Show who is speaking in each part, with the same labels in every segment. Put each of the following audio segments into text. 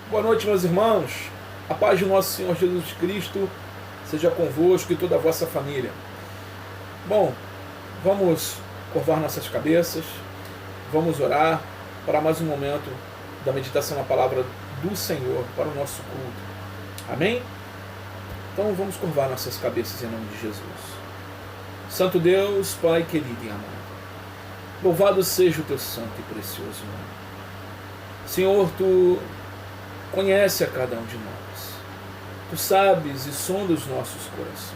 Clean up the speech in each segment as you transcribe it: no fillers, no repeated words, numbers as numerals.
Speaker 1: Boa noite, meus irmãos. A paz de nosso Senhor Jesus Cristo seja convosco e toda a vossa família. Bom, vamos curvar nossas cabeças, vamos orar para mais um momento da meditação na palavra do Senhor para o nosso culto. Amém? Então vamos curvar nossas cabeças em nome de Jesus. Santo Deus, Pai querido e amado, louvado seja o teu santo e precioso nome. Senhor, tu conhece a cada um de nós. Tu sabes e sonda os nossos corações.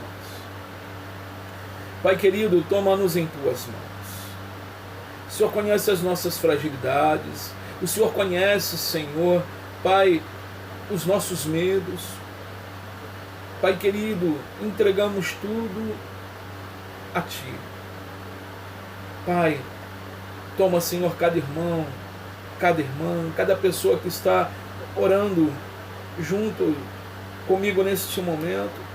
Speaker 1: Pai querido, toma-nos em tuas mãos. O Senhor conhece as nossas fragilidades. O Senhor conhece, Senhor, Pai, os nossos medos. Pai querido, entregamos tudo a Ti. Pai, toma, Senhor, cada irmão, cada irmã, cada pessoa que está orando junto comigo neste momento.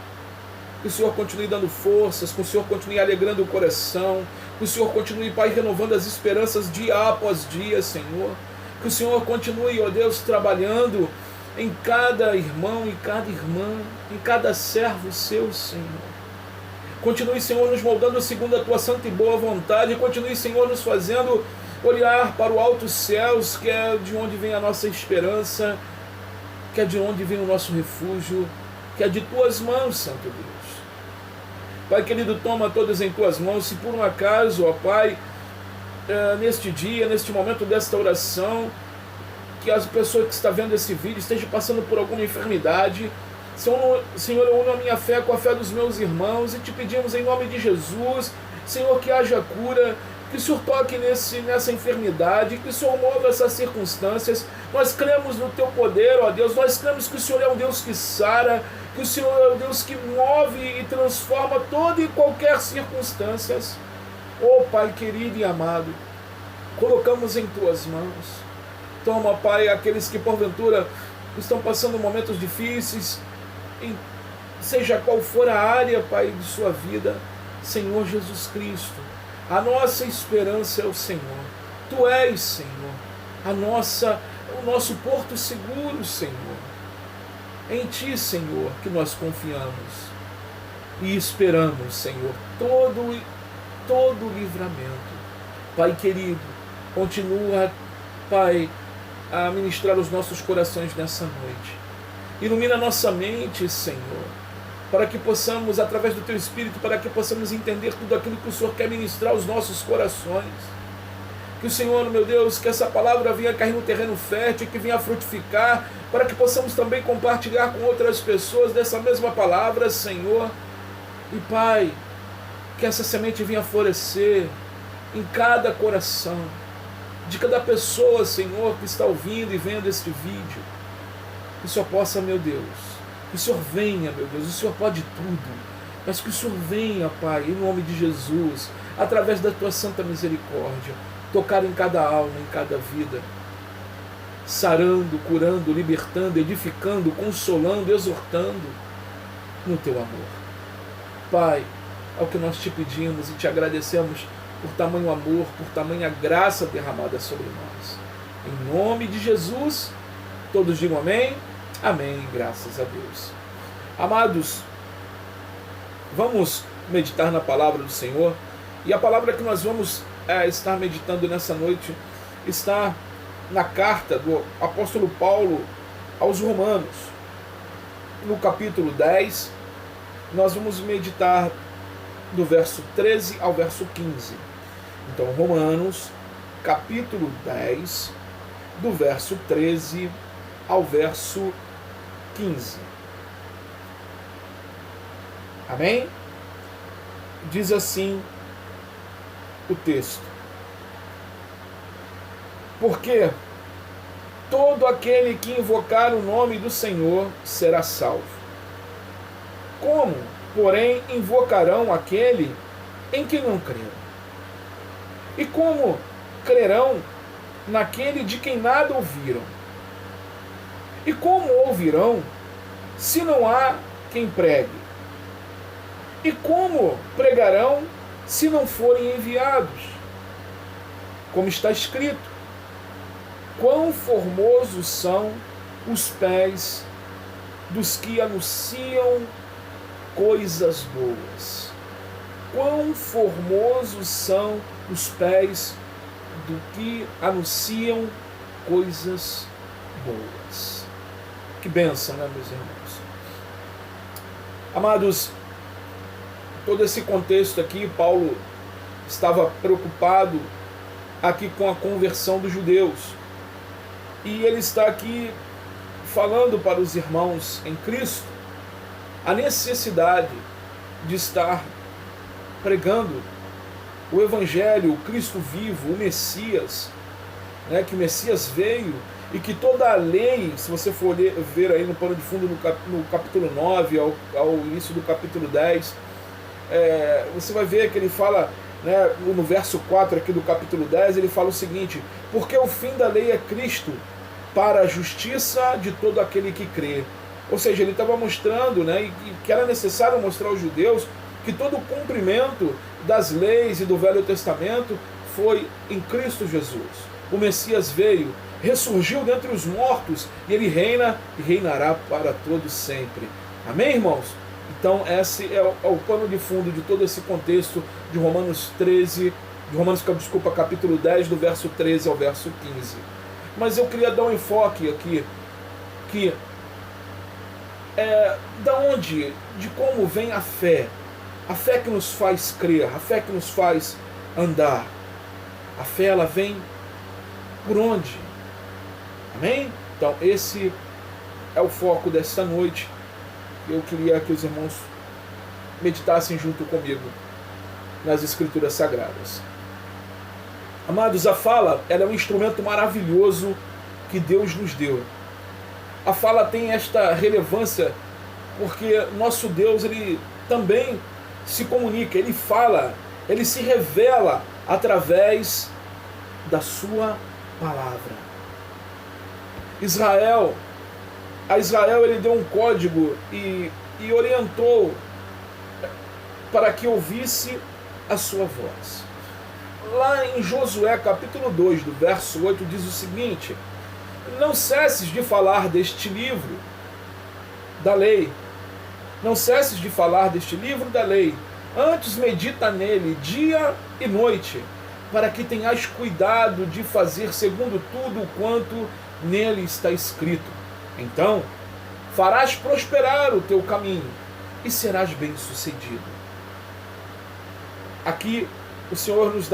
Speaker 1: Que o Senhor continue dando forças, que o Senhor continue alegrando o coração, que o Senhor continue, Pai, renovando as esperanças dia após dia, Senhor. Que o Senhor continue, ó Deus, trabalhando em cada irmão e cada irmã, em cada servo seu, Senhor. Continue, Senhor, nos moldando segundo a Tua santa e boa vontade. Continue, Senhor, nos fazendo olhar para o alto céus, que é de onde vem a nossa esperança, que é de onde vem o nosso refúgio, que é de Tuas mãos, Santo Deus. Pai querido, toma todas em Tuas mãos. Se por um acaso, ó Pai, neste dia, neste momento desta oração, que as pessoas que está vendo esse vídeo esteja passando por alguma enfermidade, Senhor, eu uno a minha fé com a fé dos meus irmãos e te pedimos em nome de Jesus, Senhor, que haja cura, que o Senhor toque nessa enfermidade, que o Senhor mova essas circunstâncias. Nós cremos no Teu poder, ó Deus, nós cremos que o Senhor é um Deus que sara, que o Senhor é um Deus que move e transforma toda e qualquer circunstância. Ó Pai querido e amado, colocamos em Tuas mãos. Toma, Pai, aqueles que porventura estão passando momentos difíceis, seja qual for a área, Pai, de sua vida. Senhor Jesus Cristo, a nossa esperança é o Senhor. Tu és, Senhor, o nosso porto seguro, Senhor. Em Ti, Senhor, que nós confiamos e esperamos, Senhor, todo livramento. Pai querido, continua, Pai, a ministrar os nossos corações nessa noite. Ilumina nossa mente, Senhor, para que possamos, através do Teu Espírito, para que possamos entender tudo aquilo que o Senhor quer ministrar aos nossos corações. Que o Senhor, meu Deus, que essa palavra venha cair no terreno fértil, que venha frutificar, para que possamos também compartilhar com outras pessoas dessa mesma palavra, Senhor. E Pai, que essa semente venha florescer em cada coração, de cada pessoa, Senhor, que está ouvindo e vendo este vídeo. Que o Senhor possa, meu Deus, que o Senhor venha, meu Deus, o Senhor pode tudo, mas que o Senhor venha, Pai, em nome de Jesus, através da Tua santa misericórdia, tocar em cada alma, em cada vida, sarando, curando, libertando, edificando, consolando, exortando no Teu amor. Pai, é o que nós te pedimos e te agradecemos por tamanho amor, por tamanha graça derramada sobre nós. Em nome de Jesus, todos digam amém, amém, graças a Deus. Amados, vamos meditar na palavra do Senhor, e a palavra que nós vamos estar meditando nessa noite está na carta do apóstolo Paulo aos Romanos. No capítulo 10, nós vamos meditar do verso 13 ao verso 15. Então, Romanos, capítulo 10, do verso 13 ao verso 15. Amém? Diz assim o texto: porque todo aquele que invocar o nome do Senhor será salvo. Como, porém, invocarão aquele em que não creram? E como crerão naquele de quem nada ouviram? E como ouvirão se não há quem pregue? E como pregarão se não forem enviados? Como está escrito: quão formosos são os pés dos que anunciam coisas boas. Quão formosos são os pés do que anunciam coisas boas. Que bênção, né, meus irmãos? Amados, todo esse contexto aqui, Paulo estava preocupado aqui com a conversão dos judeus. E ele está aqui falando para os irmãos em Cristo a necessidade de estar pregando o Evangelho, o Cristo vivo, o Messias, né, que o Messias veio e que toda a lei, se você for ver aí no pano de fundo no capítulo 9 ao início do capítulo 10, você vai ver que ele fala, né, no verso 4 aqui do capítulo 10, ele fala o seguinte: porque o fim da lei é Cristo, para a justiça de todo aquele que crê. Ou seja, ele estava mostrando, né, que era necessário mostrar aos judeus que todo o cumprimento das leis e do Velho Testamento foi em Cristo Jesus. O Messias veio, ressurgiu dentre os mortos, e ele reina e reinará para todo sempre. Amém, irmãos? Então esse é o pano de fundo de todo esse contexto de capítulo 10, do verso 13 ao verso 15. Mas eu queria dar um enfoque aqui, que da onde, de como vem a fé que nos faz crer, a fé que nos faz andar. A fé, ela vem por onde? Amém? Então esse é o foco desta noite. Eu queria que os irmãos meditassem junto comigo nas Escrituras Sagradas. Amados, a fala, ela é um instrumento maravilhoso que Deus nos deu. A fala tem esta relevância porque nosso Deus, ele também se comunica, ele fala, ele se revela através da sua palavra. A Israel ele deu um código e orientou para que ouvisse a sua voz. Lá em Josué capítulo 2, do verso 8, diz o seguinte: não cesses de falar deste livro da lei. Não cesses de falar deste livro da lei. Antes medita nele dia e noite, para que tenhas cuidado de fazer segundo tudo quanto nele está escrito. Então farás prosperar o teu caminho e serás bem-sucedido. Aqui o Senhor nos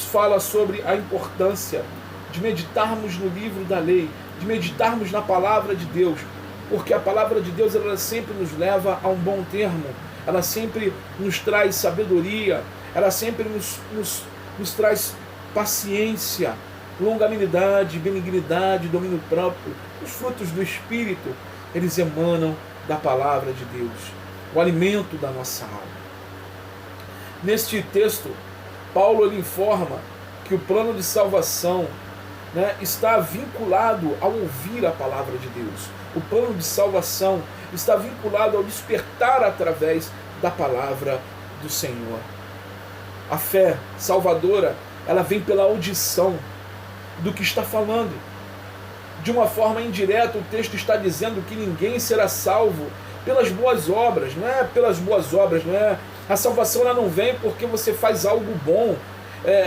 Speaker 1: fala sobre a importância de meditarmos no livro da lei, de meditarmos na palavra de Deus, porque a palavra de Deus ela sempre nos leva a um bom termo, ela sempre nos traz sabedoria, ela sempre nos traz paciência, longanimidade, benignidade, domínio próprio. Os frutos do Espírito, eles emanam da palavra de Deus, o alimento da nossa alma. Neste texto, Paulo ele informa que o plano de salvação, né, está vinculado ao ouvir a palavra de Deus. O plano de salvação está vinculado ao despertar através da palavra do Senhor. A fé salvadora, ela vem pela audição do que está falando. De uma forma indireta, o texto está dizendo que ninguém será salvo pelas boas obras. Não é pelas boas obras, não é. A salvação ela não vem porque você faz algo bom.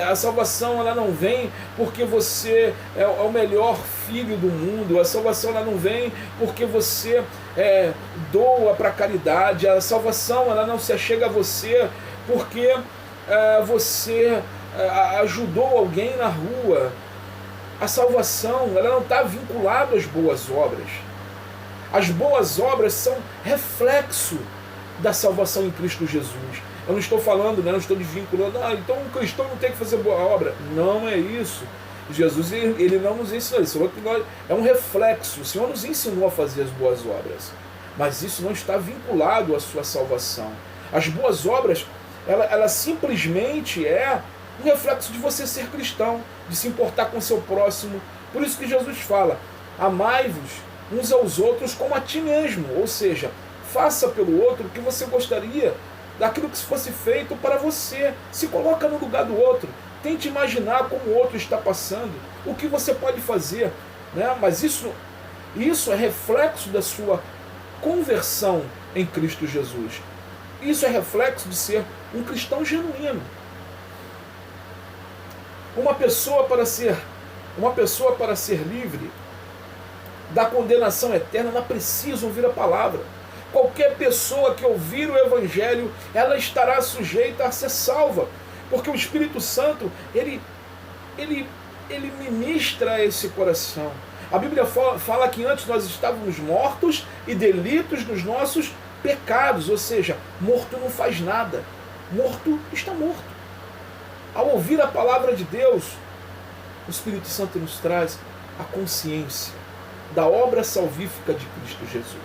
Speaker 1: A salvação ela não vem porque você é o melhor filho do mundo. A salvação ela não vem porque você doa para a caridade. A salvação ela não se achega a você porque você ajudou alguém na rua. A salvação ela não está vinculada às boas obras. As boas obras são reflexo da salvação em Cristo Jesus. Eu não estou falando, né, não estou desvinculando, então um cristão não tem que fazer boa obra. Não é isso. Jesus ele não nos ensinou isso. É um reflexo. O Senhor nos ensinou a fazer as boas obras. Mas isso não está vinculado à sua salvação. As boas obras, ela simplesmente é um reflexo de você ser cristão, de se importar com o seu próximo. Por isso que Jesus fala: amai-vos uns aos outros como a ti mesmo. Ou seja, faça pelo outro o que você gostaria daquilo que fosse feito para você. Se coloca no lugar do outro. Tente imaginar como o outro está passando. O que você pode fazer. né? Mas isso é reflexo da sua conversão em Cristo Jesus. Isso é reflexo de ser um cristão genuíno. Uma pessoa para ser livre da condenação eterna, ela precisa ouvir a palavra. Qualquer pessoa que ouvir o Evangelho, ela estará sujeita a ser salva, porque o Espírito Santo, ele ministra esse coração. A Bíblia fala que antes nós estávamos mortos e delitos nos nossos pecados, ou seja, morto não faz nada, morto está morto. Ao ouvir a palavra de Deus, o Espírito Santo nos traz a consciência da obra salvífica de Cristo Jesus.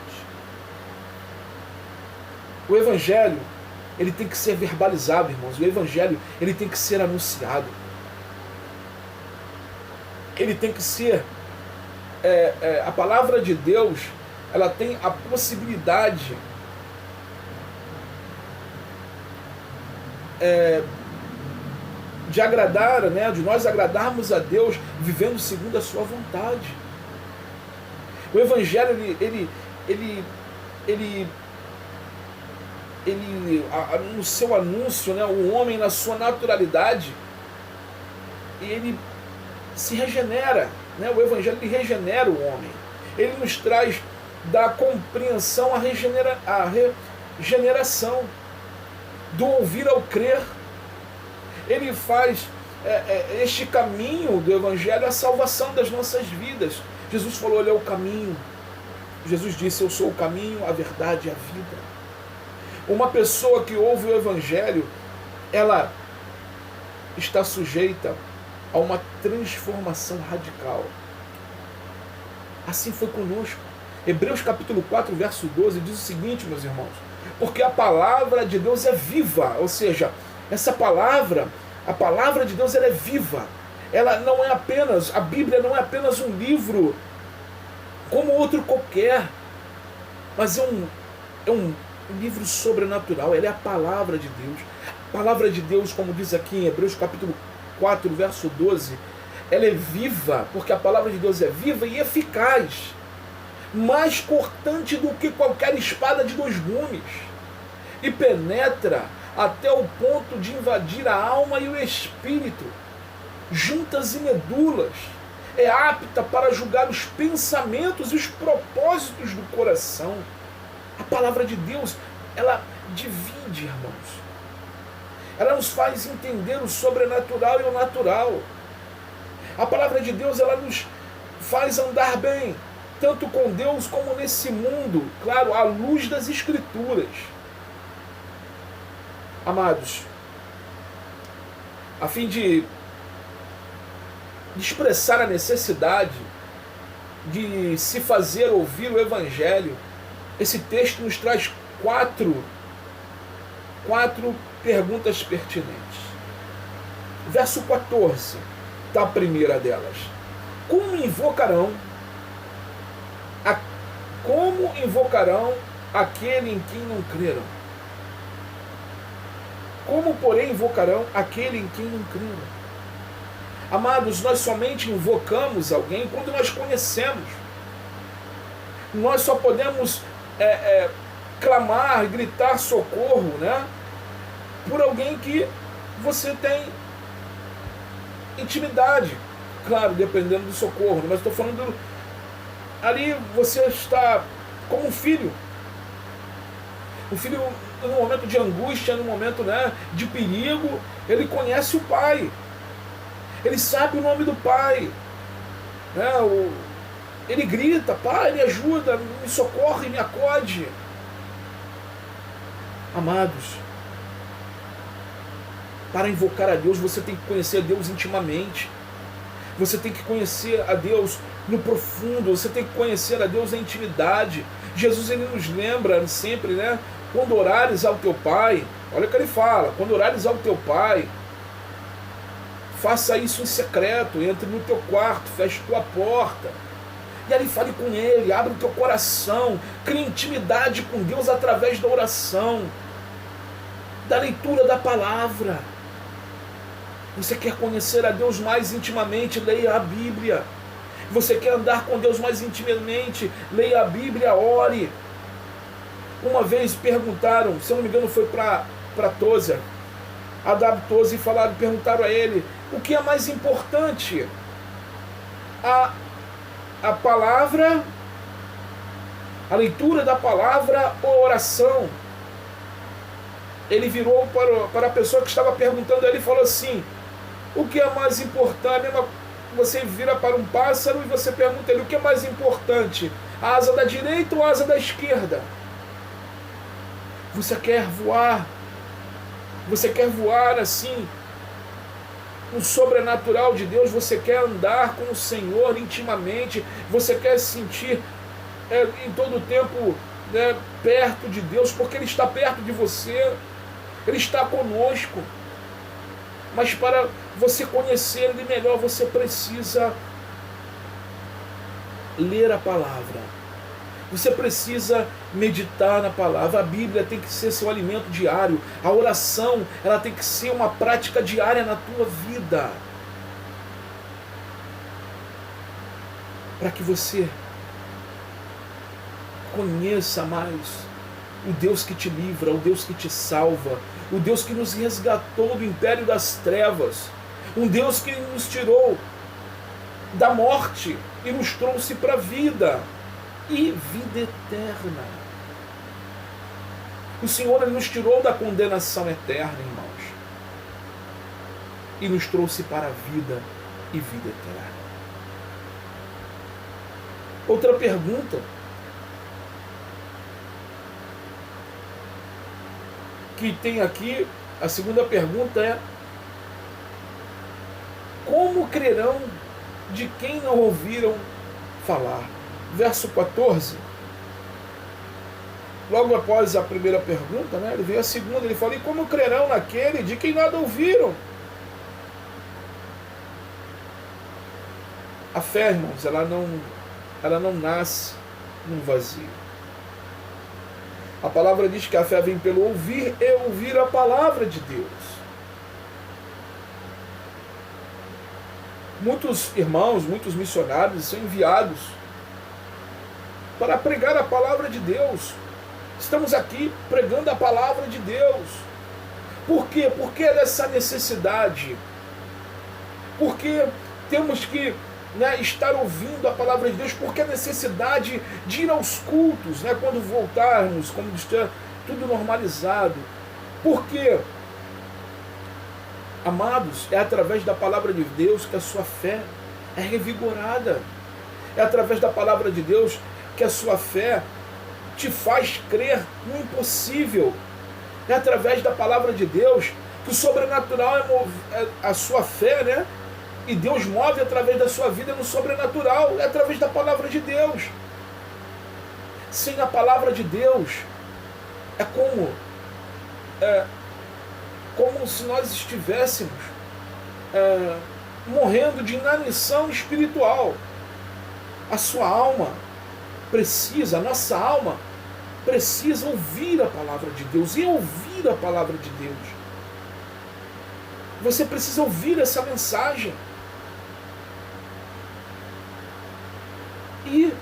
Speaker 1: O Evangelho, ele tem que ser verbalizado, irmãos. O Evangelho, ele tem que ser anunciado. Ele tem que ser... a palavra de Deus, ela tem a possibilidade de agradar, né, de nós agradarmos a Deus vivendo segundo a sua vontade. O Evangelho, no seu anúncio, né, o homem na sua naturalidade, ele se regenera, né? O Evangelho, ele regenera o homem. Ele nos traz da compreensão a regeneração, do ouvir ao crer. Ele faz este caminho do Evangelho a salvação das nossas vidas. Jesus falou, ele é o caminho. Jesus disse, eu sou o caminho, a verdade e a vida. Uma pessoa que ouve o Evangelho, ela está sujeita a uma transformação radical. Assim foi conosco. Hebreus capítulo 4, verso 12, diz o seguinte, meus irmãos, porque a palavra de Deus é viva, ou seja, essa palavra, a palavra de Deus, ela é viva. Ela não é apenas, a Bíblia não é apenas um livro como outro qualquer, mas é um livro sobrenatural. Ela é a palavra de Deus. A palavra de Deus, como diz aqui em Hebreus capítulo 4, verso 12, ela é viva, porque a palavra de Deus é viva e eficaz, mais cortante do que qualquer espada de 2 gumes, e penetra até o ponto de invadir a alma e o espírito, juntas e medulas, é apta para julgar os pensamentos e os propósitos do coração. A palavra de Deus, ela divide, irmãos. Ela nos faz entender o sobrenatural e o natural. A palavra de Deus, ela nos faz andar bem, tanto com Deus como nesse mundo, claro, à luz das Escrituras. Amados, a fim de expressar a necessidade de se fazer ouvir o Evangelho, esse texto nos traz quatro perguntas pertinentes. Verso 14, da primeira delas. Como invocarão aquele em quem não creram? Como, porém, invocarão aquele em quem não creram? Amados, nós somente invocamos alguém quando nós conhecemos. Nós só podemos clamar, gritar socorro, né, por alguém que você tem intimidade. Claro, dependendo do socorro, mas estou falando ali você está como um filho. O filho, no momento de angústia, no momento, né, de perigo, ele conhece o pai. Ele sabe o nome do pai. Né, ele grita, pai, me ajuda, me socorre, me acode. Amados, para invocar a Deus, você tem que conhecer a Deus intimamente. Você tem que conhecer a Deus no profundo. Você tem que conhecer a Deus na intimidade. Jesus, ele nos lembra sempre, né? Quando orares ao teu Pai, olha o que ele fala, quando orares ao teu Pai, faça isso em secreto, entre no teu quarto, feche tua porta. E ali fale com Ele, abre o teu coração, crie intimidade com Deus através da oração, da leitura da palavra. Você quer conhecer a Deus mais intimamente, leia a Bíblia. você quer andar com Deus mais intimamente, leia a Bíblia, ore. Uma vez perguntaram, se eu não me engano foi para Tozer, A.W. Tozer, perguntaram a ele, o que é mais importante? A palavra, a leitura da palavra ou a oração? Ele virou para a pessoa que estava perguntando a ele e falou assim, o que é mais importante? Você vira para um pássaro e você pergunta a ele, o que é mais importante? A asa da direita ou a asa da esquerda? Você quer voar? Você quer voar assim, no sobrenatural de Deus? Você quer andar com o Senhor intimamente? Você quer sentir em todo o tempo, né, perto de Deus? Porque Ele está perto de você. Ele está conosco. Mas para você conhecer Ele melhor, você precisa ler a palavra. Você precisa meditar na palavra. A Bíblia tem que ser seu alimento diário. A oração, ela tem que ser uma prática diária na tua vida. Para que você conheça mais o Deus que te livra, o Deus que te salva, o Deus que nos resgatou do império das trevas, um Deus que nos tirou da morte e nos trouxe para a vida e vida eterna. O Senhor, Ele nos tirou da condenação eterna, irmãos, e nos trouxe para a vida e vida eterna. Outra pergunta que tem aqui, a segunda pergunta é: como crerão de quem não ouviram falar? Verso 14, logo após a primeira pergunta, né, ele veio a segunda, ele fala, e como crerão naquele de quem nada ouviram? A fé, irmãos, ela não nasce num vazio. A palavra diz que a fé vem pelo ouvir e ouvir a palavra de Deus. Muitos irmãos, muitos missionários são enviados para pregar a palavra de Deus. Estamos aqui pregando a palavra de Deus. Por quê? Por que dessa necessidade? Porque temos que, né, estar ouvindo a palavra de Deus, porque a necessidade de ir aos cultos, né, quando voltarmos, quando estiver tudo normalizado. Porque, amados, é através da palavra de Deus que a sua fé é revigorada. É através da palavra de Deus que a sua fé te faz crer no impossível. É através da palavra de Deus que o sobrenatural é a sua fé, né? E Deus move através da sua vida no sobrenatural. É através da palavra de Deus. Sem a palavra de Deus, é como se nós estivéssemos morrendo de inanição espiritual. A sua alma precisa, a nossa alma precisa ouvir a palavra de Deus e ouvir a palavra de Deus. Você precisa ouvir essa mensagem e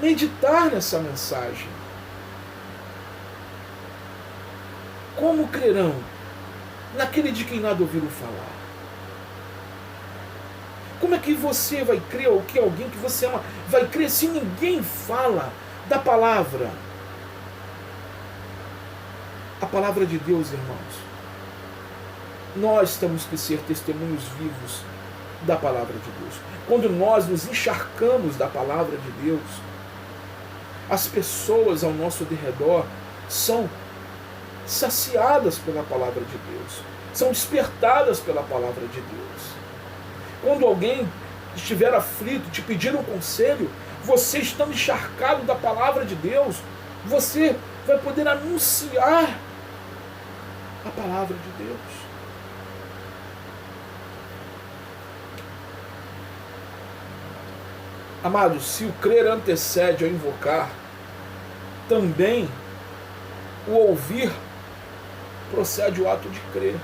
Speaker 1: meditar nessa mensagem. Como crerão naquele de quem nada ouviram falar? Como é que você vai crer, ou que alguém que você ama vai crer se ninguém fala da palavra? A palavra de Deus, irmãos. Nós temos que ser testemunhos vivos da palavra de Deus. Quando nós nos encharcamos da palavra de Deus, as pessoas ao nosso derredor são saciadas pela palavra de Deus, são despertadas pela palavra de Deus. Quando alguém estiver aflito, te pedir um conselho, você estando encharcado da palavra de Deus, você vai poder anunciar a palavra de Deus. Amados, se o crer antecede ao invocar, também o ouvir procede o ato de crer.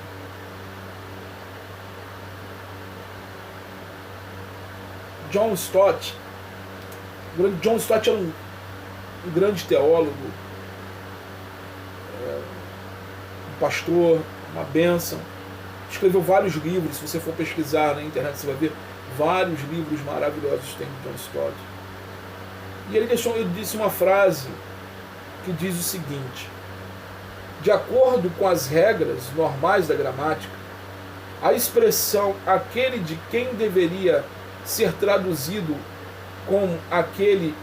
Speaker 1: John Stott. O grande John Stott é um grande teólogo, um pastor, uma bênção. Escreveu vários livros. Se você for pesquisar na internet, você vai ver vários livros maravilhosos tem de John Stott. E ele disse uma frase que diz o seguinte: de acordo com as regras normais da gramática, a expressão aquele de quem deveria ser traduzido como aquele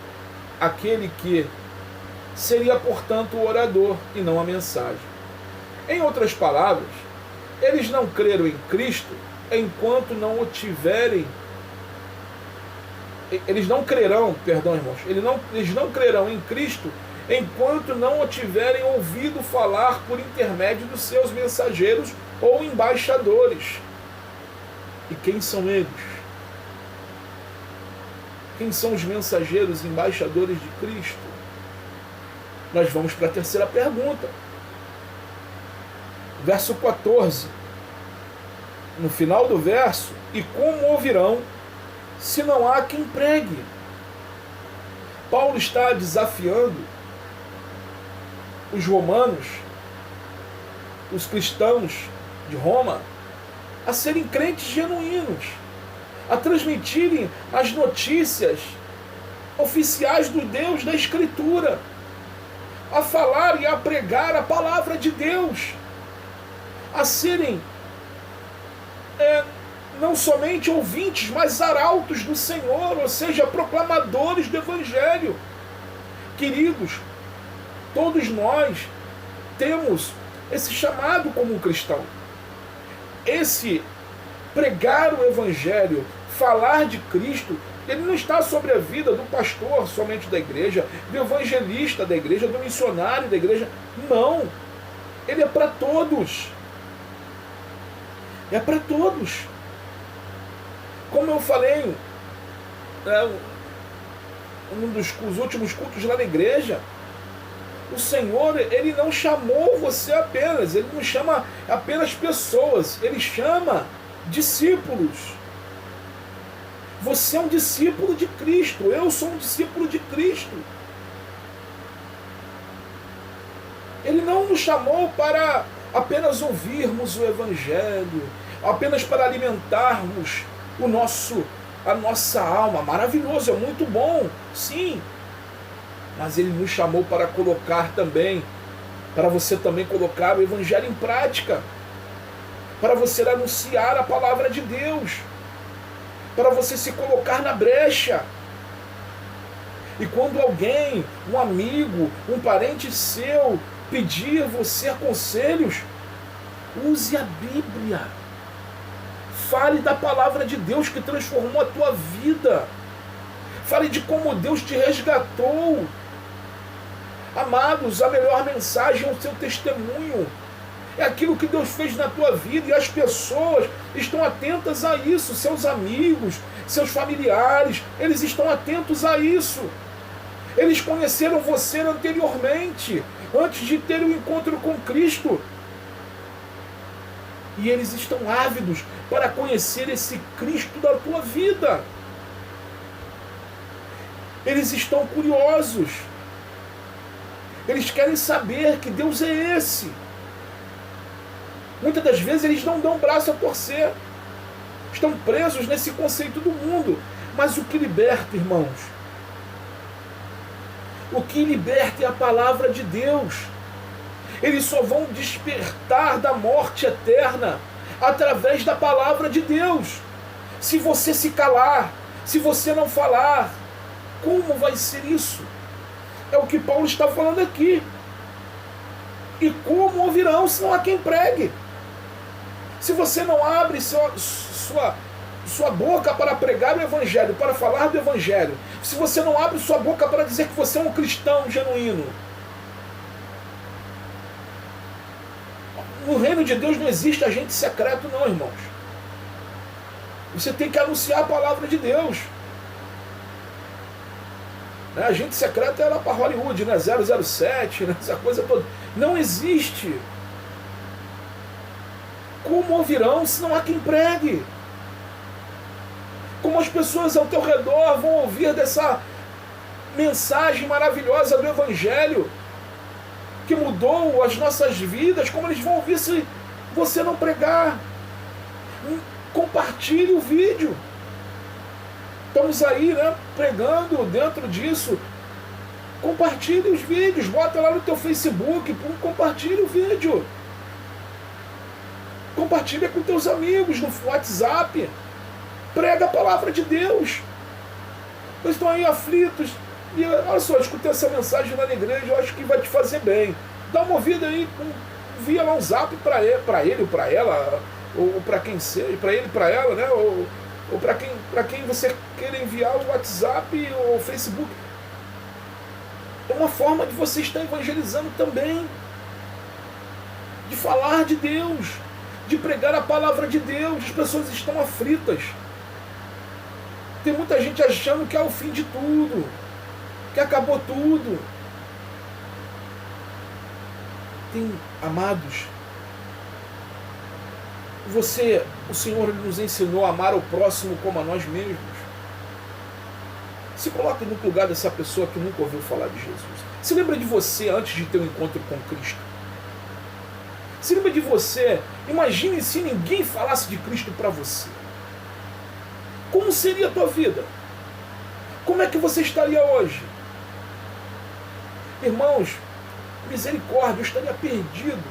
Speaker 1: que seria, portanto, o orador e não a mensagem. Em outras palavras, eles não creram em Cristo enquanto não o tiverem. Eles não crerão, perdão, irmãos, eles não crerão em Cristo enquanto não o tiverem ouvido falar por intermédio dos seus mensageiros ou embaixadores. E quem são eles? Quem são os mensageiros e embaixadores de Cristo? Nós vamos para a terceira pergunta. Verso 14. No final do verso, e como ouvirão se não há quem pregue? Paulo está desafiando os romanos, os cristãos de Roma, a serem crentes genuínos, a transmitirem as notícias oficiais do Deus da Escritura, a falar e a pregar a palavra de Deus, a serem não somente ouvintes, mas arautos do Senhor, ou seja, proclamadores do Evangelho. Queridos, todos nós temos esse chamado como um cristão. Esse pregar o Evangelho, falar de Cristo, ele não está sobre a vida do pastor somente da igreja, do evangelista da igreja, do missionário da igreja. Não. Ele é para todos. É para todos. Como eu falei, os últimos cultos lá na igreja, o Senhor, ele não chamou você apenas, ele não chama apenas pessoas, ele chama discípulos. Você é um discípulo de Cristo, eu sou um discípulo de Cristo. Ele não nos chamou para apenas ouvirmos o Evangelho, apenas para alimentarmos a nossa alma. Maravilhoso, é muito bom, sim. Mas Ele nos chamou para colocar também, para você também colocar o Evangelho em prática, para você anunciar a palavra de Deus, para você se colocar na brecha. E quando alguém, um amigo, um parente seu, pedir você conselhos, use a Bíblia. Fale da palavra de Deus que transformou a tua vida. Fale de como Deus te resgatou. Amados, a melhor mensagem é o seu testemunho. É aquilo que Deus fez na tua vida, e as pessoas estão atentas a isso. Seus amigos, seus familiares, eles estão atentos a isso. Eles conheceram você anteriormente, antes de ter um encontro com Cristo. E eles estão ávidos para conhecer esse Cristo da tua vida. Eles estão curiosos. Eles querem saber que Deus é esse. Muitas das vezes eles não dão braço a torcer. Estão presos nesse conceito do mundo. Mas o que liberta, irmãos? O que liberta é a palavra de Deus. Eles só vão despertar da morte eterna através da palavra de Deus. Se você se calar, se você não falar, como vai ser isso? É o que Paulo está falando aqui. E como ouvirão se não há quem pregue? Se você não abre sua boca para pregar o Evangelho, para falar do Evangelho, se você não abre sua boca para dizer que você é um cristão genuíno, no reino de Deus não existe agente secreto não, irmãos. Você tem que anunciar a palavra de Deus. Agente secreto era para Hollywood, né? 007, né? Essa coisa toda. Não existe. Como ouvirão se não há quem pregue? como as pessoas ao teu redor vão ouvir dessa mensagem maravilhosa do Evangelho, que mudou as nossas vidas, como eles vão ouvir se você não pregar. Compartilhe o vídeo. Estamos aí, né, pregando dentro disso. Compartilhe os vídeos, bota lá no teu Facebook, compartilhe o vídeo. Compartilha com teus amigos no WhatsApp. Prega a palavra de Deus. Eles estão aí aflitos. E olha só, escutei essa mensagem lá na igreja, eu acho que vai te fazer bem. Dá uma ouvida aí, envia lá um zap para ele ou para ela, ou para quem seja, para ele, para ela, né? Ou para quem você queira enviar o WhatsApp ou o Facebook. É uma forma de você estar evangelizando também, de falar de Deus, de pregar a palavra de Deus. As pessoas estão aflitas. Tem muita gente achando que é o fim de tudo, que acabou tudo. Tem, amados, o Senhor nos ensinou a amar o próximo como a nós mesmos. Se coloque no lugar dessa pessoa que nunca ouviu falar de Jesus. Se lembra de você antes de ter um encontro com Cristo. Se lembra de você. Imagine se ninguém falasse de Cristo para você. Como seria a tua vida? Como é que você estaria hoje? Irmãos, misericórdia, eu estaria perdido.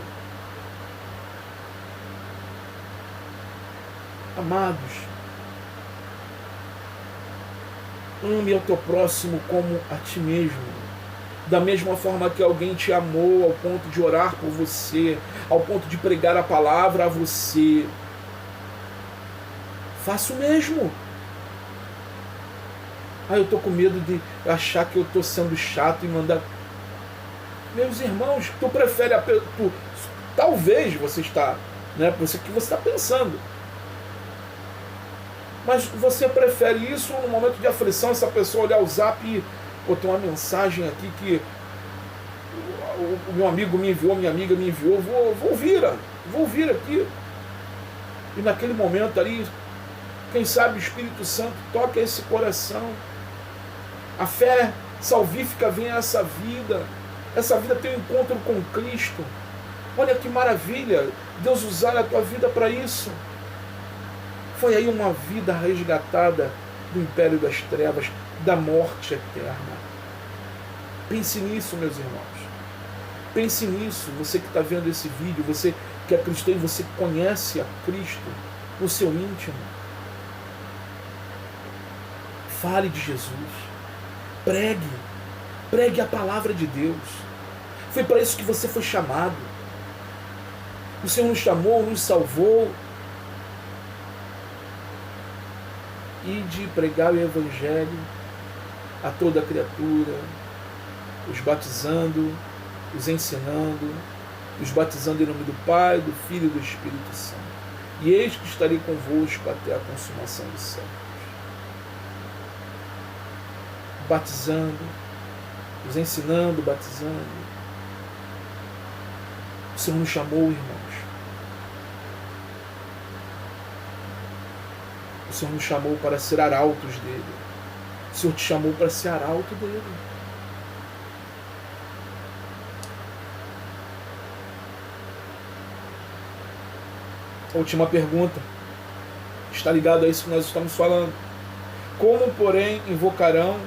Speaker 1: Amados, ame ao teu próximo como a ti mesmo. Da mesma forma que alguém te amou ao ponto de orar por você, ao ponto de pregar a palavra a você. Faça o mesmo. Eu estou com medo de achar que eu estou sendo chato e mandar... Meus irmãos, tu prefere... Talvez você está... Né, que você está pensando. Mas você prefere isso no momento de aflição, essa pessoa olhar o zap e tem uma mensagem aqui que o meu amigo me enviou, minha amiga me enviou, vou ouvir aqui. E naquele momento ali, quem sabe o Espírito Santo toca esse coração. A fé salvífica vem a essa vida. Essa vida tem um encontro com Cristo. Olha que maravilha, Deus usar a tua vida para isso. Foi aí uma vida resgatada do império das trevas, da morte eterna. Pense nisso, meus irmãos. Pense nisso, você que está vendo esse vídeo, você que é cristão e você conhece a Cristo no seu íntimo. Fale de Jesus. Pregue a palavra de Deus. Foi para isso que você foi chamado. O Senhor nos chamou, nos salvou. E de pregar o Evangelho a toda criatura, os batizando, os ensinando, os batizando em nome do Pai, do Filho e do Espírito Santo. E eis que estarei convosco até a consumação dos séculos. Batizando, os ensinando, batizando. O Senhor nos chamou, irmãos. O Senhor nos chamou para ser arautos dele. O Senhor te chamou para ser arauto dele. A última pergunta está ligada a isso que nós estamos falando. Como, porém, invocarão...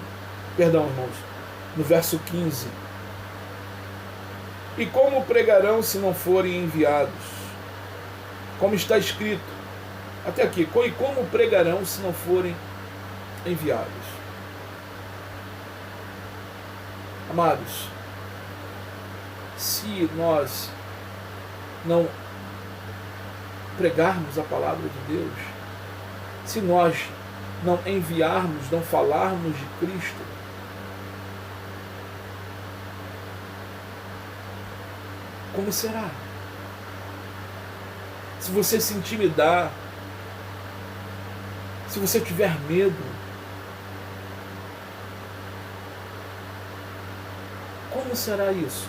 Speaker 1: Perdão, irmãos. No verso 15. E como pregarão se não forem enviados? Como está escrito. Até aqui. E como pregarão se não forem enviados? Amados, se nós não pregarmos a palavra de Deus, se nós não enviarmos, não falarmos de Cristo, como será? Se você se intimidar, se você tiver medo, como será isso?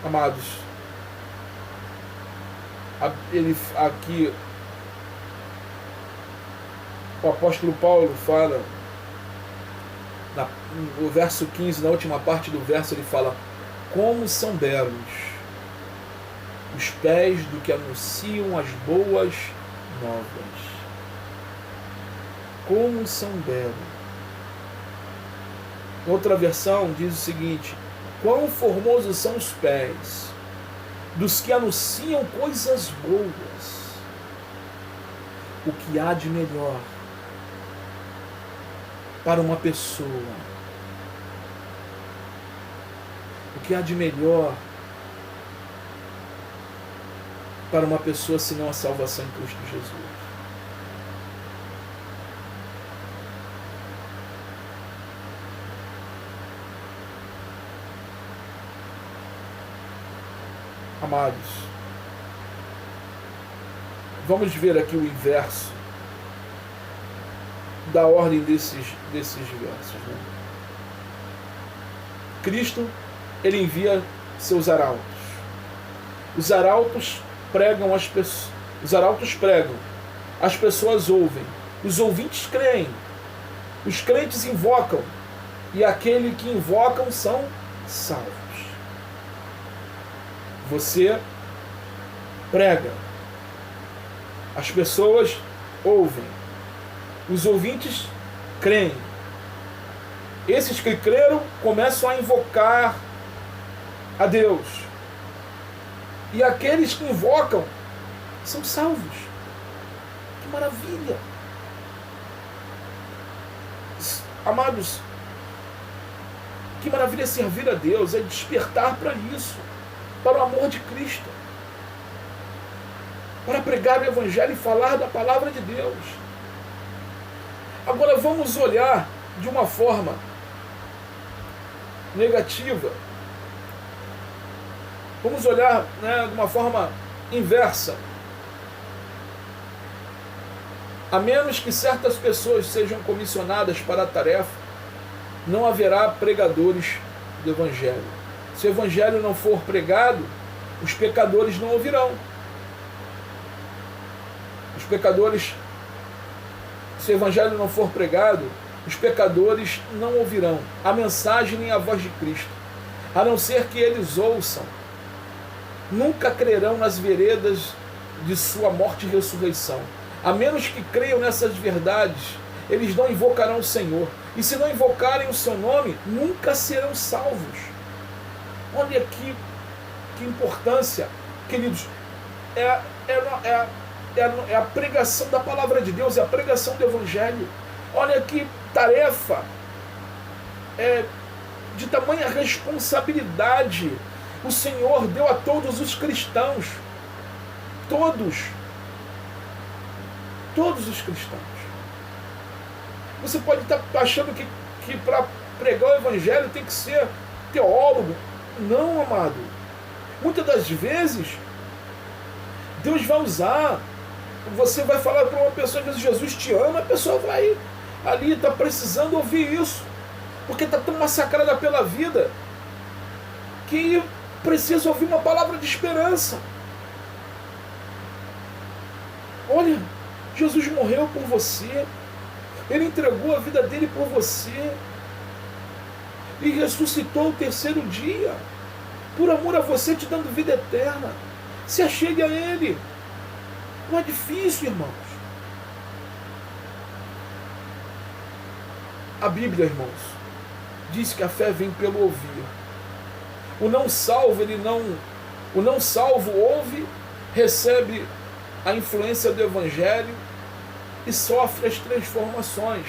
Speaker 1: Amados, Aqui o apóstolo Paulo fala, no verso 15, na última parte do verso, ele fala: como são belos os pés do que anunciam as boas novas. Como são belos. Outra versão diz o seguinte: quão formosos são os pés dos que anunciam coisas boas. O que há de melhor para uma pessoa? O que há de melhor para uma pessoa senão a salvação em Cristo Jesus? Amados, vamos ver aqui o inverso da ordem desses versos, né? Cristo, ele envia seus arautos. Os arautos pregam, as pessoas ouvem, os ouvintes creem, os crentes invocam, e aquele que invocam são salvos. Você prega, as pessoas ouvem, os ouvintes creem. Esses que creram começam a invocar a Deus, e aqueles que invocam são salvos. Que maravilha! Amados, que maravilha servir a Deus, é despertar para isso, para o amor de Cristo, para pregar o Evangelho e falar da palavra de Deus. Agora vamos olhar de uma forma negativa, vamos olhar, de uma forma inversa. A menos que certas pessoas sejam comissionadas para a tarefa, não haverá pregadores do Evangelho. Se o Evangelho não for pregado, os pecadores não ouvirão. Se o Evangelho não for pregado, os pecadores não ouvirão a mensagem nem a voz de Cristo. A não ser que eles ouçam, nunca crerão nas veredas de sua morte e ressurreição. A menos que creiam nessas verdades, eles não invocarão o Senhor. E se não invocarem o seu nome, nunca serão salvos. Olha aqui que importância, queridos. É a pregação da palavra de Deus, é a pregação do Evangelho. Olha que tarefa, de tamanha responsabilidade o Senhor deu a todos os cristãos. Todos os cristãos. Você pode estar achando que para pregar o Evangelho tem que ser teólogo. Não, amado. Muitas das vezes Deus vai usar, você vai falar para uma pessoa, às vezes Jesus te ama, a pessoa vai ali, está precisando ouvir isso, porque está tão massacrada pela vida que precisa ouvir uma palavra de esperança. Olha, Jesus morreu por você, Ele entregou a vida dele por você e ressuscitou o terceiro dia, por amor a você, te dando vida eterna. Se achegue a Ele. Não é difícil, irmãos. A Bíblia, irmãos, diz que a fé vem pelo ouvir. O não salvo ouve, recebe a influência do Evangelho e sofre as transformações.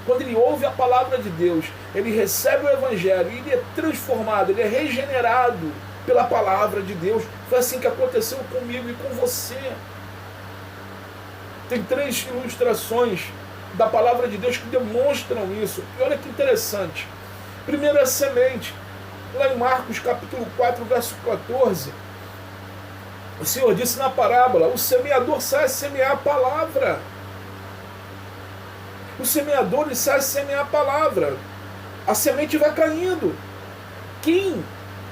Speaker 1: Quando ele ouve a palavra de Deus, ele recebe o Evangelho e ele é transformado, ele é regenerado pela palavra de Deus. Foi assim que aconteceu comigo e com você. Tem 3 ilustrações da palavra de Deus que demonstram isso. E olha que interessante. Primeiro, a semente. Lá em Marcos capítulo 4, verso 14, o Senhor disse na parábola: o semeador sai a semear a palavra. O semeador, ele sai a semear a palavra. A semente vai caindo. Quem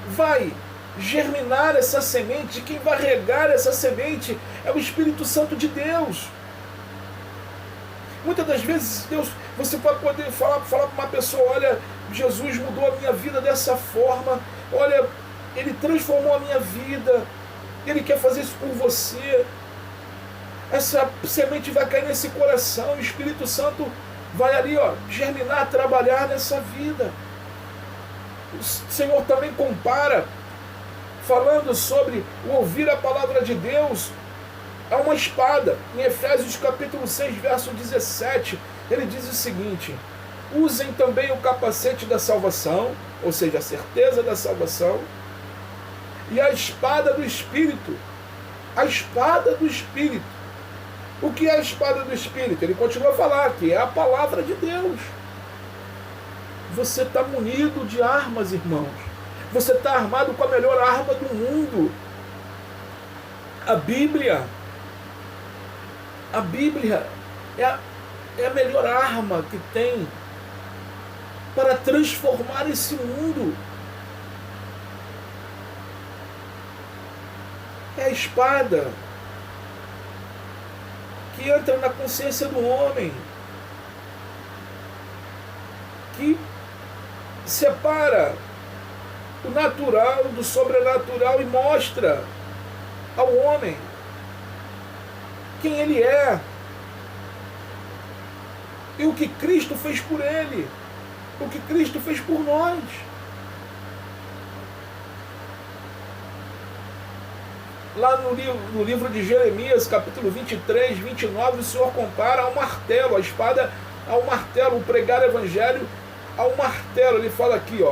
Speaker 1: vai germinar essa semente, quem vai regar essa semente é o Espírito Santo de Deus. Muitas das vezes, Deus, você vai poder falar para uma pessoa, olha, Jesus mudou a minha vida dessa forma, olha, Ele transformou a minha vida, Ele quer fazer isso por você. Essa semente vai cair nesse coração, o Espírito Santo vai ali, germinar, trabalhar nessa vida. O Senhor também compara, falando sobre o ouvir a palavra de Deus, a uma espada. Em Efésios capítulo 6, verso 17, ele diz o seguinte: usem também o capacete da salvação, ou seja, a certeza da salvação, e a espada do Espírito. A espada do Espírito. O que é a espada do Espírito? Ele continua a falar que é a palavra de Deus. Você está munido de armas, irmãos. Você está armado com a melhor arma do mundo. A Bíblia. A Bíblia é a melhor arma que tem para transformar esse mundo. É a espada que entra na consciência do homem, que separa o natural do sobrenatural e mostra ao homem quem ele é e o que Cristo fez por ele, o que Cristo fez por nós. Lá no livro de Jeremias, capítulo 23, 29, o Senhor compara ao martelo, a espada ao martelo, o pregar o evangelho ao martelo. Ele fala aqui,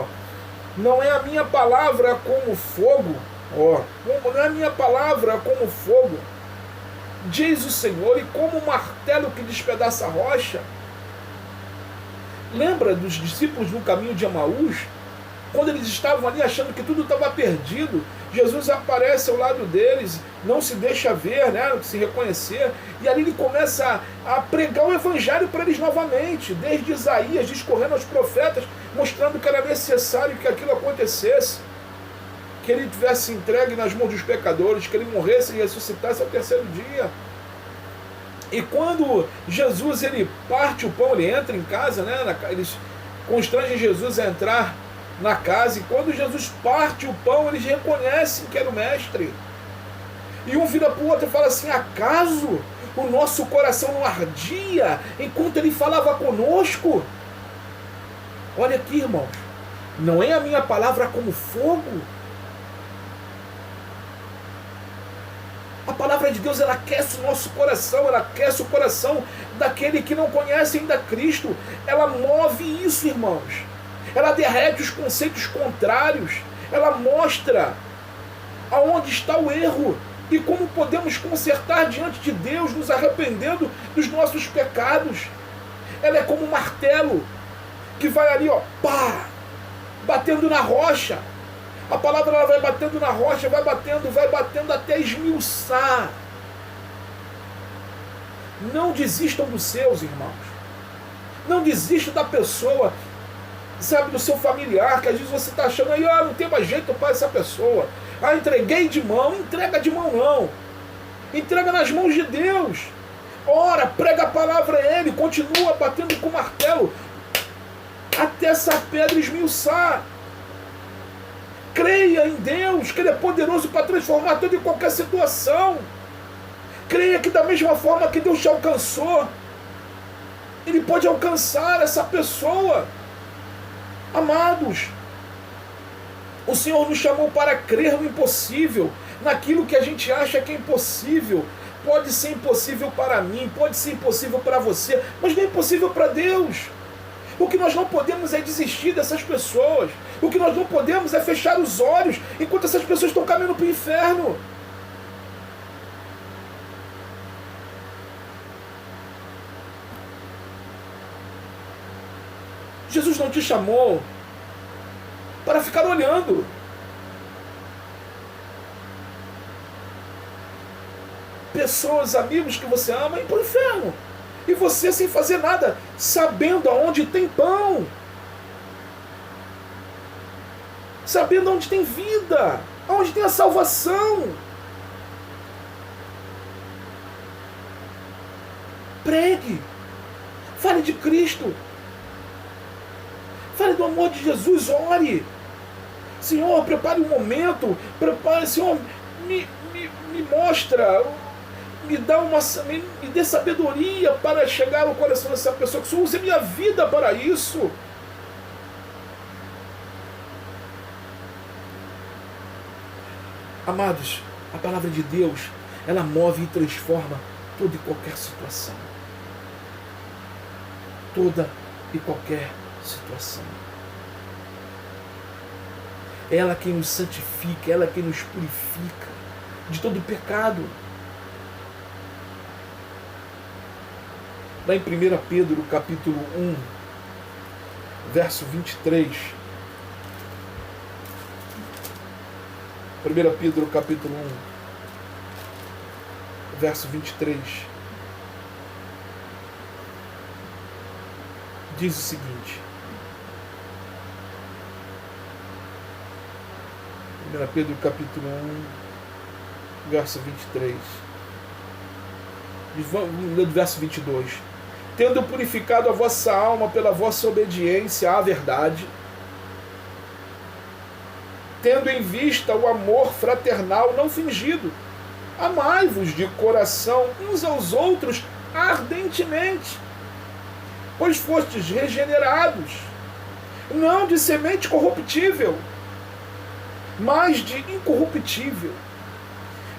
Speaker 1: não é a minha palavra como fogo, não é a minha palavra como fogo, diz o Senhor, e como um martelo que despedaça a rocha. Lembra dos discípulos no caminho de Emaús? Quando eles estavam ali achando que tudo estava perdido, Jesus aparece ao lado deles, não se deixa ver, não se reconhecer, e ali ele começa a pregar o evangelho para eles novamente, desde Isaías, discorrendo aos profetas, mostrando que era necessário que aquilo acontecesse, que ele tivesse entregue nas mãos dos pecadores, que ele morresse e ressuscitasse ao terceiro dia. E quando Jesus ele parte o pão, ele entra em casa, eles constrangem Jesus a entrar na casa, e quando Jesus parte o pão, eles reconhecem que era o mestre. E um vira para o outro e fala assim: acaso o nosso coração não ardia enquanto ele falava conosco? Olha aqui, irmãos, não é a minha palavra como fogo? A palavra de Deus, ela aquece o nosso coração, ela aquece o coração daquele que não conhece ainda Cristo. Ela move isso, irmãos. Ela derrete os conceitos contrários. Ela mostra aonde está o erro e como podemos consertar diante de Deus, nos arrependendo dos nossos pecados. Ela é como um martelo que vai ali, batendo na rocha. A palavra ela vai batendo na rocha, vai batendo até esmiuçar. Não desistam dos seus, irmãos. Não desistam da pessoa, sabe, do seu familiar, que às vezes você está achando aí, não tem mais jeito para essa pessoa. Entreguei de mão. Não entrega de mão, não. Entrega nas mãos de Deus. Ora, prega a palavra a Ele, continua batendo com o martelo até essa pedra esmiuçar. Creia em Deus, que Ele é poderoso para transformar toda e qualquer situação. Creia que da mesma forma que Deus te alcançou, Ele pode alcançar essa pessoa. Amados, o Senhor nos chamou para crer no impossível, naquilo que a gente acha que é impossível. Pode ser impossível para mim, pode ser impossível para você, mas não é impossível para Deus. O que nós não podemos é desistir dessas pessoas. O que nós não podemos é fechar os olhos enquanto essas pessoas estão caminhando para o inferno. Jesus não te chamou para ficar olhando. Pessoas, amigos que você ama, ir para o inferno. E você sem fazer nada, sabendo aonde tem pão. Sabendo onde tem vida. onde tem a salvação. Pregue, fale de Cristo, fale do amor de Jesus, ore. Senhor, prepare um momento, Senhor, me mostra, me dê sabedoria para chegar ao coração dessa pessoa, que o Senhor use a minha vida para isso. Amados, a palavra de Deus, ela move e transforma toda e qualquer situação. Toda e qualquer situação. Ela quem nos santifica, ela quem nos purifica de todo pecado. Lá em 1 Pedro, capítulo 1, verso 23. 1 Pedro, capítulo 1, verso 23. Diz o seguinte. 1 Pedro, capítulo 1, verso 23. Vamos ler do verso 22. Tendo purificado a vossa alma pela vossa obediência à verdade, tendo em vista o amor fraternal não fingido, amai-vos de coração uns aos outros ardentemente, pois fostes regenerados, não de semente corruptível, mas de incorruptível,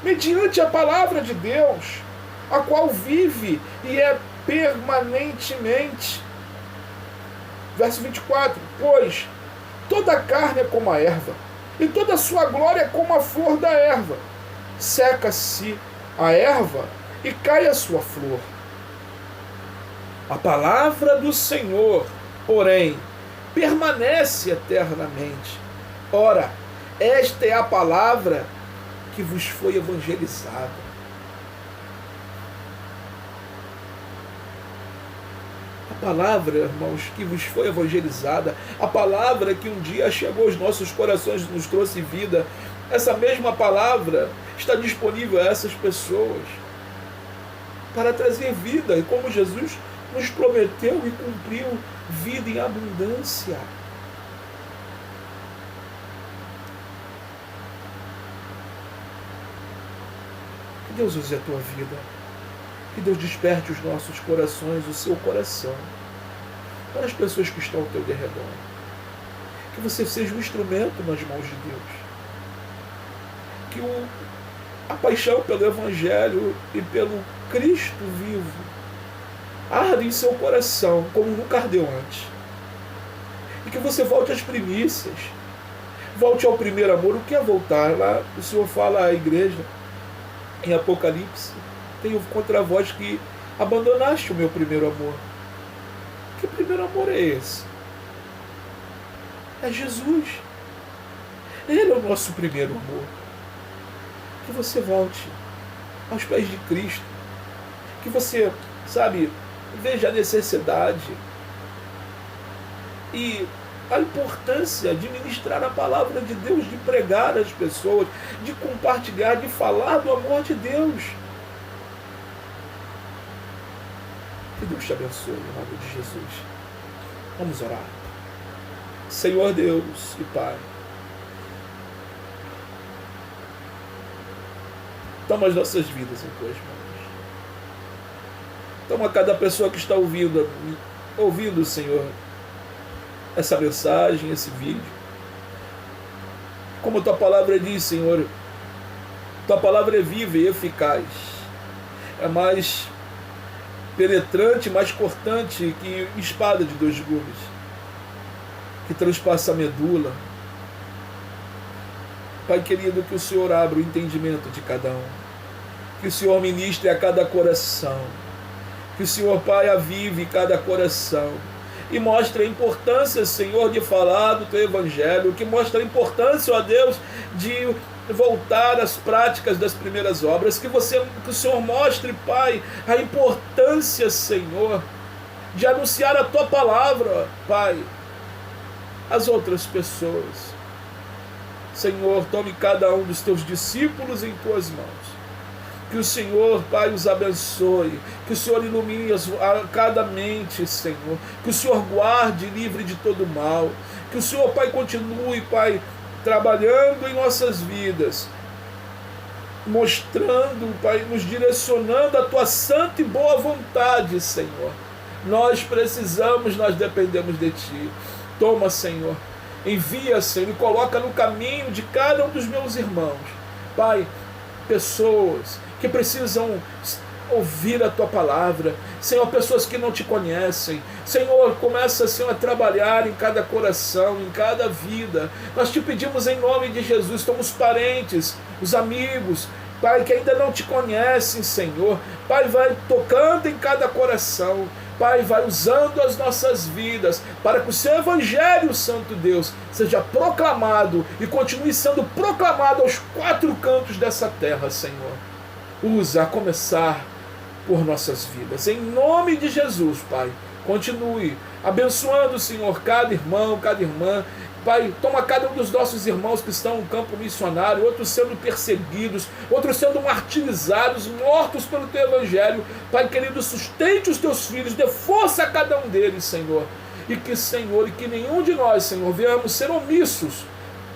Speaker 1: mediante a palavra de Deus, a qual vive e é permanentemente. Verso 24. Pois toda a carne é como a erva, e toda a sua glória é como a flor da erva. Seca-se a erva e cai a sua flor. A palavra do Senhor, porém, permanece eternamente. Ora, esta é a palavra que vos foi evangelizada. A palavra, irmãos, que vos foi evangelizada, a palavra que um dia chegou aos nossos corações e nos trouxe vida, essa mesma palavra está disponível a essas pessoas para trazer vida, e como Jesus nos prometeu e cumpriu, vida em abundância. Que Deus use a tua vida. Que Deus desperte os nossos corações, o seu coração, para as pessoas que estão ao teu derredor. Que você seja um instrumento nas mãos de Deus. Que a paixão pelo Evangelho e pelo Cristo vivo arde em seu coração como nunca ardeu antes. E que você volte às primícias. Volte ao primeiro amor. O que é voltar? Lá o Senhor fala à igreja, em Apocalipse: tenho contra vós que abandonaste o meu primeiro amor. Que primeiro amor é esse? É Jesus. Ele é o nosso primeiro amor. Que você volte aos pés de Cristo. Que você, veja a necessidade e a importância de ministrar a palavra de Deus, de pregar às pessoas, de compartilhar, de falar do amor de Deus. Que Deus te abençoe, em nome de Jesus. Vamos orar. Senhor Deus e Pai, toma as nossas vidas em tuas mãos. Toma cada pessoa que está ouvindo, Senhor, essa mensagem, esse vídeo. Como tua palavra diz, Senhor, tua palavra é viva e eficaz. É mais penetrante, mais cortante que espada de 2 gumes, que transpassa a medula. Pai querido, que o Senhor abra o entendimento de cada um, que o Senhor ministre a cada coração, que o Senhor, Pai, avive cada coração e mostre a importância, Senhor, de falar do teu Evangelho, que mostre a importância, ó Deus, de voltar às práticas das primeiras obras, que o Senhor mostre, Pai, a importância, Senhor, de anunciar a tua palavra, Pai, às outras pessoas. Senhor, tome cada um dos teus discípulos em tuas mãos. Que o Senhor, Pai, os abençoe. Que o Senhor ilumine a cada mente, Senhor. Que o Senhor guarde livre de todo mal. Que o Senhor, Pai, continue, Pai, trabalhando em nossas vidas, mostrando, Pai, nos direcionando a Tua santa e boa vontade, Senhor. Nós precisamos, nós dependemos de Ti. Toma, Senhor. Envia, Senhor, e coloca no caminho de cada um dos meus irmãos, Pai, pessoas que precisam ouvir a Tua palavra, Senhor, pessoas que não Te conhecem, Senhor, começa, Senhor, a trabalhar em cada coração, em cada vida. Nós Te pedimos em nome de Jesus, somos parentes, os amigos, Pai, que ainda não Te conhecem, Senhor, Pai, vai tocando em cada coração, Pai, vai usando as nossas vidas para que o Seu Evangelho, Santo Deus, seja proclamado e continue sendo proclamado aos quatro cantos dessa terra, Senhor. Usa a começar por nossas vidas. Em nome de Jesus, Pai, continue abençoando, Senhor, cada irmão, cada irmã. Pai, toma cada um dos nossos irmãos que estão no campo missionário, outros sendo perseguidos, outros sendo martirizados, mortos pelo Teu Evangelho. Pai querido, sustente os Teus filhos, dê força a cada um deles, Senhor. E que, Senhor, e que nenhum de nós, Senhor, venhamos ser omissos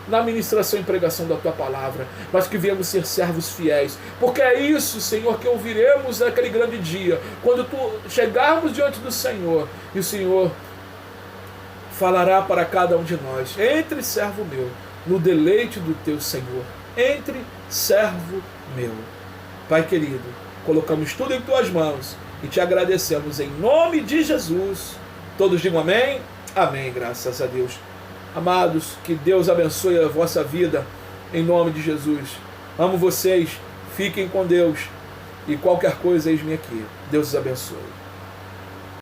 Speaker 1: na ministração e pregação da Tua palavra, mas que venhamos ser servos fiéis, porque é isso, Senhor, que ouviremos naquele grande dia, quando chegarmos diante do Senhor, e o Senhor falará para cada um de nós: entre, servo meu, no deleite do Teu Senhor. Entre, servo meu. Pai querido, colocamos tudo em Tuas mãos e Te agradecemos em nome de Jesus. Todos digam amém? Amém, graças a Deus. Amados, que Deus abençoe a vossa vida em nome de Jesus. Amo vocês, fiquem com Deus e qualquer coisa, eis-me aqui. Deus os abençoe.